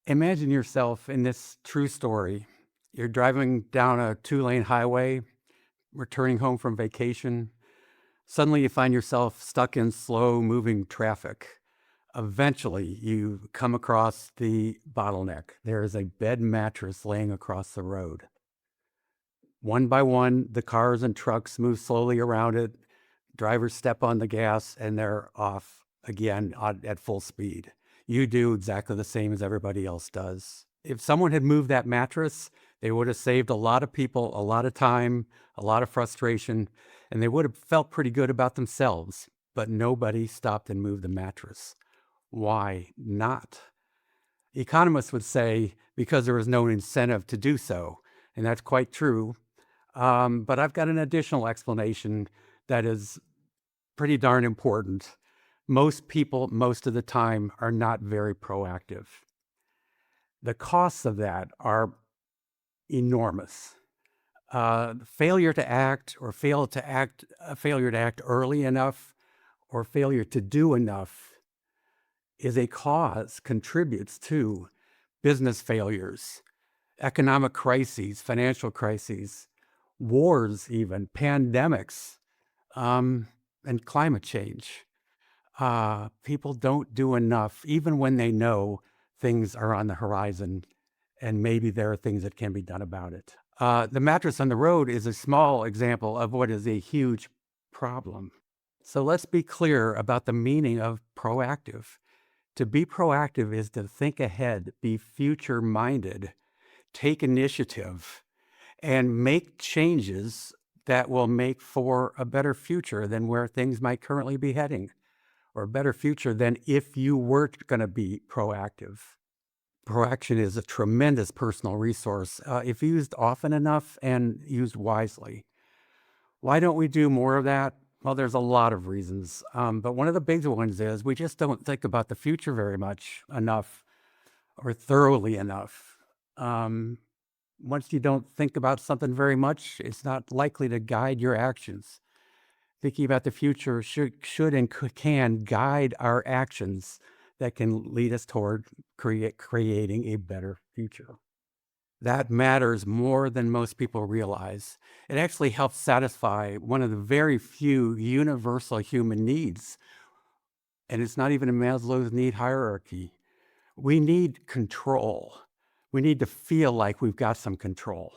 Imagine yourself in this true story. You're driving down a two-lane highway, returning home from vacation. Suddenly, you find yourself stuck in slow-moving traffic. Eventually, you come across the bottleneck. There is a bed mattress laying across the road. One by one, the cars and trucks move slowly around it. Drivers step on the gas and they're off again at full speed. You do exactly the same as everybody else does. If someone had moved that mattress, they would have saved a lot of people, a lot of time, a lot of frustration, and they would have felt pretty good about themselves. But nobody stopped and moved the mattress. Why not? Economists would say because there was no incentive to do so, and that's quite true. But I've got an additional explanation that is pretty darn important. Most people, most of the time, are not very proactive. The costs of that are enormous. Failure to act or failure to act early enough or failure to do enough is a cause, contributes to business failures, economic crises, financial crises, wars, even pandemics, and climate change. People don't do enough, even when they know things are on the horizon and maybe there are things that can be done about it. The mattress on the road is a small example of what is a huge problem. So let's be clear about the meaning of proactive. To be proactive is to think ahead, be future minded, take initiative, and make changes that will make for a better future than where things might currently be heading, or a better future than if you weren't going to be proactive. Proaction is a tremendous personal resource if used often enough and used wisely. Why don't we do more of that? Well, there's a lot of reasons, but one of the big ones is we just don't think about the future very much enough or thoroughly enough. Um, Once you don't think about something very much, it's not likely to guide your actions. Thinking about the future should and can guide our actions that can lead us toward creating a better future. That matters more than most people realize. It actually helps satisfy one of the very few universal human needs, and it's not even in Maslow's need hierarchy. We need control. We need to feel like we've got some control.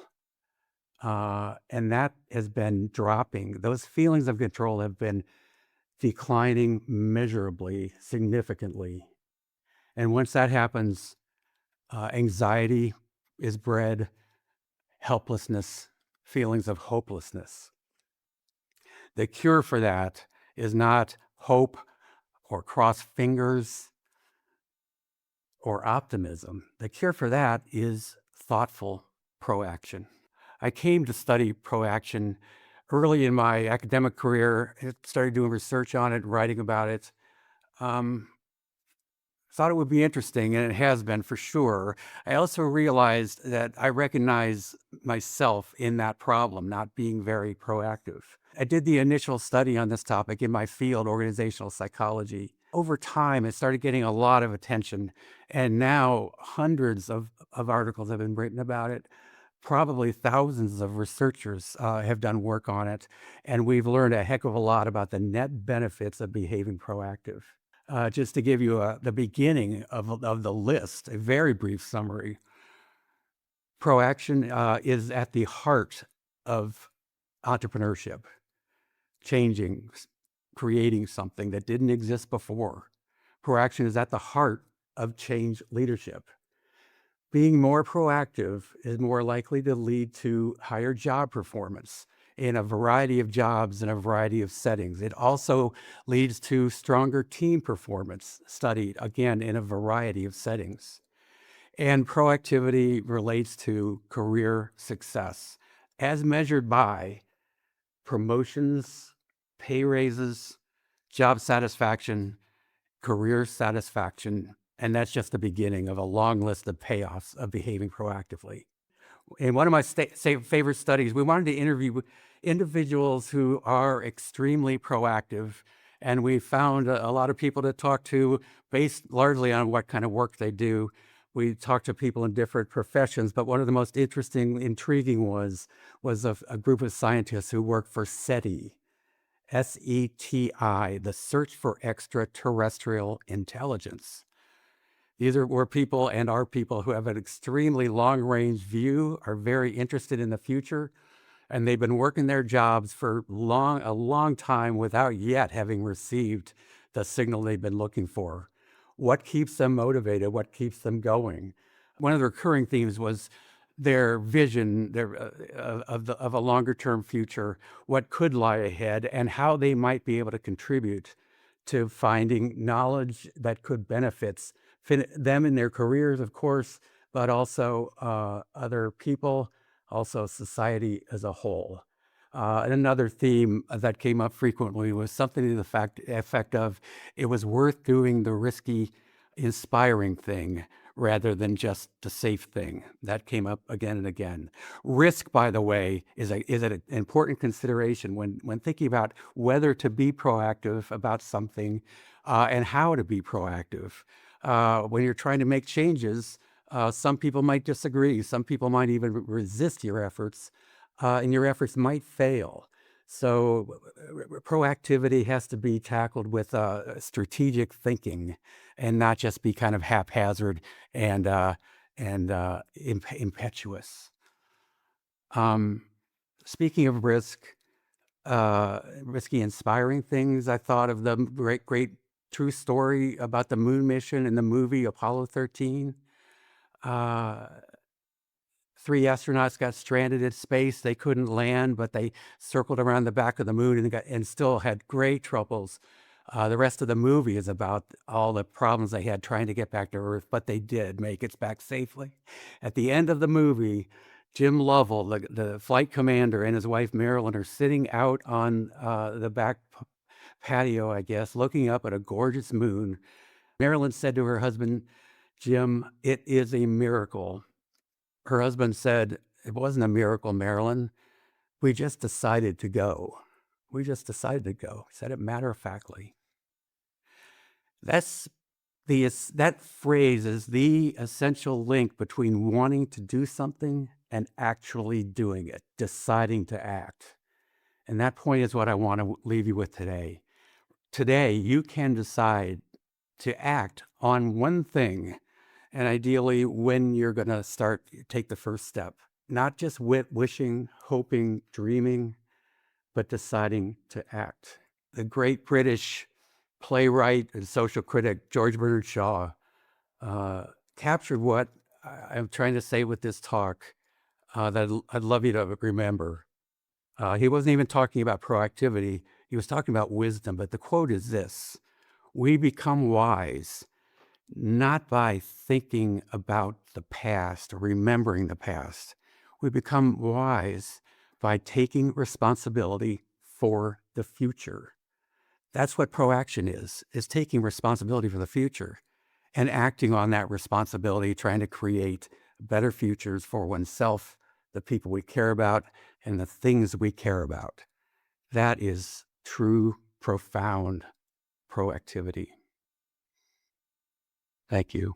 And that has been dropping. Those feelings of control have been declining measurably, significantly. And once that happens, anxiety is bred, helplessness, feelings of hopelessness. The cure for that is not hope or cross fingers or optimism. The cure for that is thoughtful proaction. I came to study proaction early in my academic career. I started doing research on it, writing about it. Um, Thought it would be interesting, and it has been for sure. I also realized that I recognize myself in that problem, not being very proactive. I did the initial study on this topic in my field, organizational psychology. Over time, it started getting a lot of attention, and now hundreds of articles have been written about it. Probably thousands of researchers have done work on it, and we've learned a heck of a lot about the net benefits of behaving proactive. Just to give you the beginning of the list, a very brief summary. Proaction is at the heart of entrepreneurship, changing, creating something that didn't exist before. Proaction is at the heart of change leadership. Being more proactive is more likely to lead to higher job performance in a variety of jobs in a variety of settings. It also leads to stronger team performance, studied again in a variety of settings. And proactivity relates to career success as measured by promotions, pay raises, job satisfaction, career satisfaction, and that's just the beginning of a long list of payoffs of behaving proactively. In one of my favorite studies, we wanted to interview individuals who are extremely proactive, and we found a lot of people to talk to based largely on what kind of work they do. We talked to people in different professions, but one of the most interesting, intriguing was a group of scientists who work for SETI, SETI, the Search for Extraterrestrial Intelligence. Were people and are people who have an extremely long-range view, are very interested in the future, and they've been working their jobs for a long time without yet having received the signal they've been looking for. What keeps them motivated? What keeps them going? One of the recurring themes was their vision of a longer term future, what could lie ahead, and how they might be able to contribute to finding knowledge that could benefit them in their careers, of course, but also other people, also society as a whole. And another theme that came up frequently was something to the effect of it was worth doing the risky, inspiring thing rather than just the safe thing. That came up again and again. Risk, by the way, is an important consideration when thinking about whether to be proactive about something and how to be proactive. When you're trying to make changes, some people might disagree. Some people might even resist your efforts, and your efforts might fail. So, proactivity has to be tackled with strategic thinking, and not just be kind of haphazard and impetuous. Um, Speaking of risky, inspiring things, I thought of the great true story about the moon mission in the movie Apollo 13. Uh, Three astronauts got stranded in space. They couldn't land, but they circled around the back of the moon and still had great troubles. The rest of the movie is about all the problems they had trying to get back to Earth, but they did make it back safely. At the end of the movie, Jim Lovell, the flight commander, and his wife Marilyn are sitting out on the back patio, I guess, looking up at a gorgeous moon. Marilyn said to her husband, Jim, "It is a miracle." Her husband said, "It wasn't a miracle, Marilyn. We just decided to go. We just decided to go." He said it matter-of-factly. That's that phrase is the essential link between wanting to do something and actually doing it, deciding to act. And that point is what I want to leave you with today. Today, you can decide to act on one thing, and ideally when you're going to take the first step. Not just wishing, hoping, dreaming, but deciding to act. The great British playwright and social critic George Bernard Shaw captured what I'm trying to say with this talk that I'd love you to remember. He wasn't even talking about proactivity. He was talking about wisdom, but the quote is this: "We become wise not by thinking about the past or remembering the past. We become wise by taking responsibility for the future." That's what proaction is taking responsibility for the future and acting on that responsibility, trying to create better futures for oneself, the people we care about, and the things we care about. That is true, profound proactivity. Thank you.